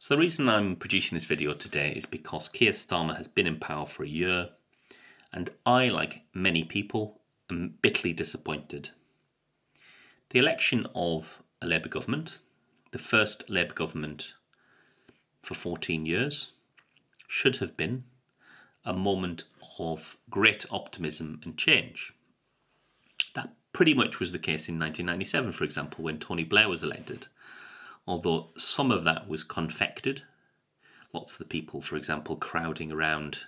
So the reason I'm producing this video today is because Keir Starmer has been in power for a year, and I, like many people, am bitterly disappointed. The election of a Labour government, the first Labour government for 14 years, should have been a moment of great optimism and change. That pretty much was the case in 1997, for example, when Tony Blair was elected. Although some of that was confected. Lots of the people, for example, crowding around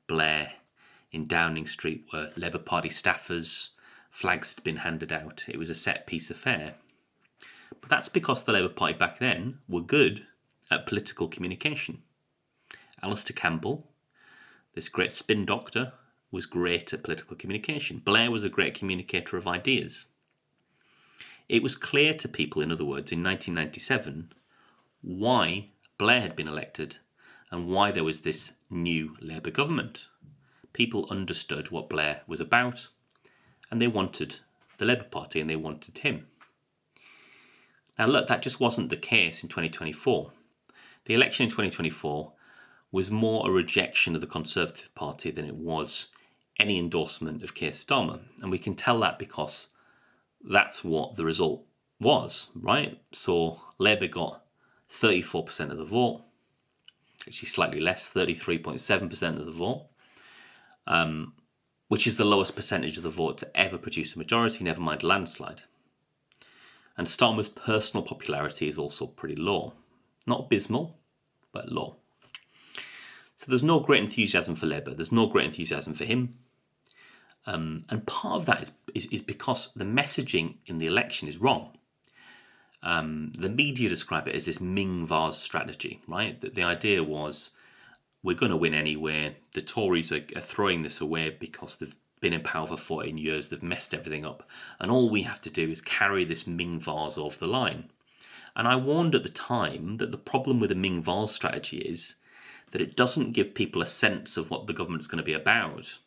Blair in Downing Street were Labour Party staffers. Flags had been handed out. It was a set-piece affair. But that's because the Labour Party back then were good at political communication. Alistair Campbell, this great spin doctor, was great at political communication. Blair was a great communicator of ideas. It was clear to people, in other words, in 1997, why Blair had been elected and why there was this new Labour government. People understood what Blair was about, and they wanted the Labour Party and they wanted him. Now look, that just wasn't the case in 2024. The election in 2024 was more a rejection of the Conservative Party than it was any endorsement of Keir Starmer. And we can tell that because that's what the result was, right? So Labour got 34% of the vote, actually slightly less, 33.7% of the vote, which is the lowest percentage of the vote to ever produce a majority, never mind landslide. And Starmer's personal popularity is also pretty low. Not abysmal, but low. So there's no great enthusiasm for Labour. There's no great enthusiasm for him. And part of that is because the messaging in the election is wrong. The media describe it as this Ming Vase strategy, right? The idea was, we're going to win anyway. The Tories are throwing this away because they've been in power for 14 years. They've messed everything up. And all we have to do is carry this Ming Vase over the line. And I warned at the time that the problem with the Ming Vase strategy is that it doesn't give people a sense of what the government's going to be about.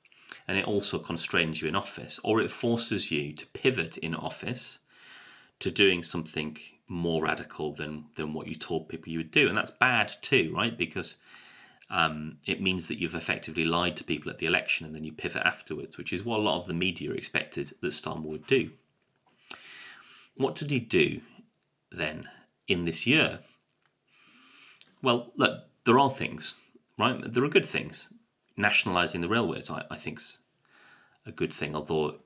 And it also constrains you in office, or it forces you to pivot in office to doing something more radical than what you told people you would do. And that's bad too, right? Because it means that you've effectively lied to people at the election and then you pivot afterwards, which is what a lot of the media expected that Starmer would do. What did he do then in this year? Well, look, there are things, right? There are good things. Nationalising the railways, I think, is a good thing, although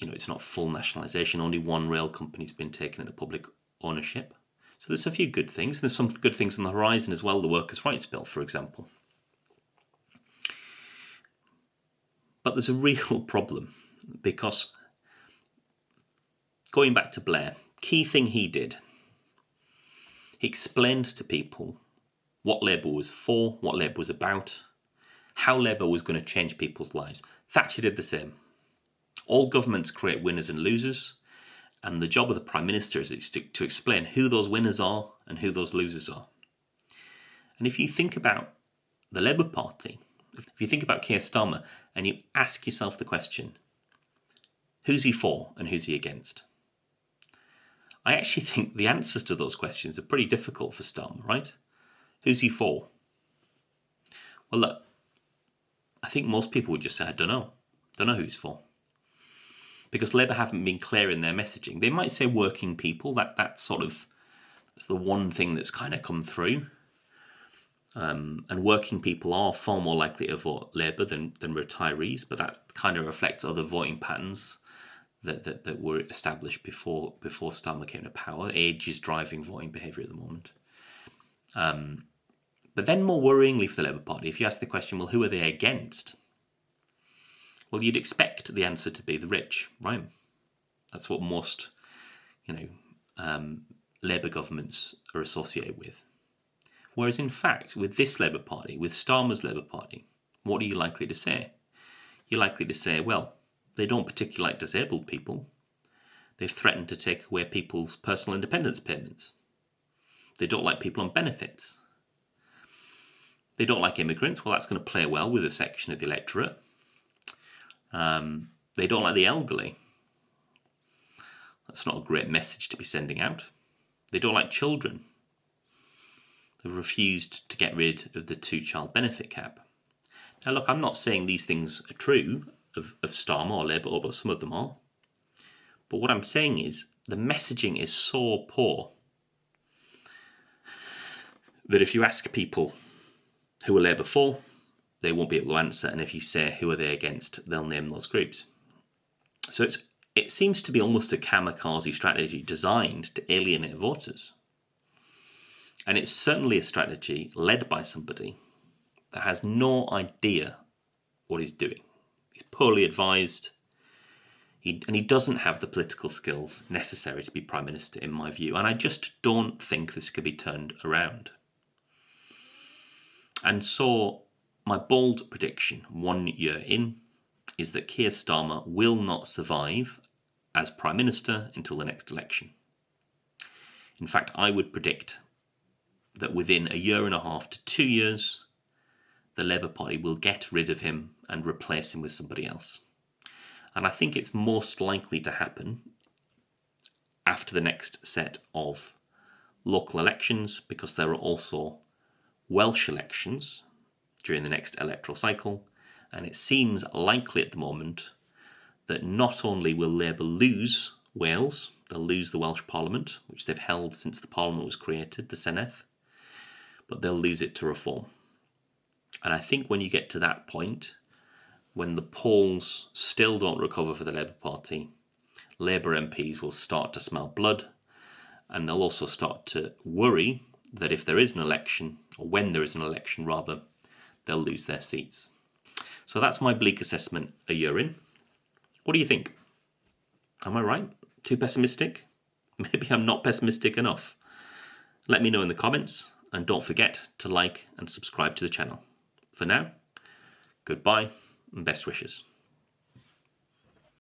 it's not full nationalisation. Only one rail company's been taken into public ownership. So there's a few good things. There's some good things on the horizon as well. The Workers' Rights Bill, for example. But there's a real problem because, going back to Blair, key thing he did, he explained to people what Labour was for, what Labour was about, how Labour was going to change people's lives. Thatcher did the same. All governments create winners and losers, and the job of the Prime Minister is to explain who those winners are and who those losers are. And if you think about the Labour Party, if you think about Keir Starmer, and you ask yourself the question, who's he for and who's he against? I actually think the answers to those questions are pretty difficult for Starmer, right? Who's he for? Well, look, I think most people would just say, I don't know who he's for. Because Labour haven't been clear in their messaging. They might say working people, that's the one thing that's kind of come through. And working people are far more likely to vote Labour than retirees, but that kind of reflects other voting patterns that were established before Starmer came to power. Age is driving voting behaviour at the moment. But then more worryingly for the Labour Party, if you ask the question, well, who are they against? Well, you'd expect the answer to be the rich, right? That's what most, Labour governments are associated with. Whereas in fact, with this Labour Party, with Starmer's Labour Party, what are you likely to say? You're likely to say, well, they don't particularly like disabled people. They've threatened to take away people's personal independence payments. They don't like people on benefits. They don't like immigrants. Well, that's going to play well with a section of the electorate. They don't like the elderly. That's not a great message to be sending out. They don't like children. They've refused to get rid of the two-child benefit cap. Now look, I'm not saying these things are true of Starmer or Labour, although some of them are. But what I'm saying is the messaging is so poor that if you ask people who are Labour for, they won't be able to answer. And if you say who are they against, they'll name those groups. So it seems to be almost a kamikaze strategy designed to alienate voters. And it's certainly a strategy led by somebody that has no idea what he's doing. He's poorly advised. And he doesn't have the political skills necessary to be Prime Minister, in my view. And I just don't think this could be turned around. And so my bold prediction 1 year in is that Keir Starmer will not survive as Prime Minister until the next election. In fact, I would predict that within a year and a half to 2 years, the Labour Party will get rid of him and replace him with somebody else. And I think it's most likely to happen after the next set of local elections, because there are also Welsh elections during the next electoral cycle, and it seems likely at the moment that not only will Labour lose Wales, they'll lose the Welsh Parliament, which they've held since the Parliament was created, the Senedd, but they'll lose it to Reform. And I think when you get to that point, when the polls still don't recover for the Labour Party, Labour MPs will start to smell blood, and they'll also start to worry that if there is an election, or when there is an election rather, they'll lose their seats. So that's my bleak assessment a year in. What do you think? Am I right? Too pessimistic? Maybe I'm not pessimistic enough. Let me know in the comments, and don't forget to like and subscribe to the channel. For now, goodbye and best wishes.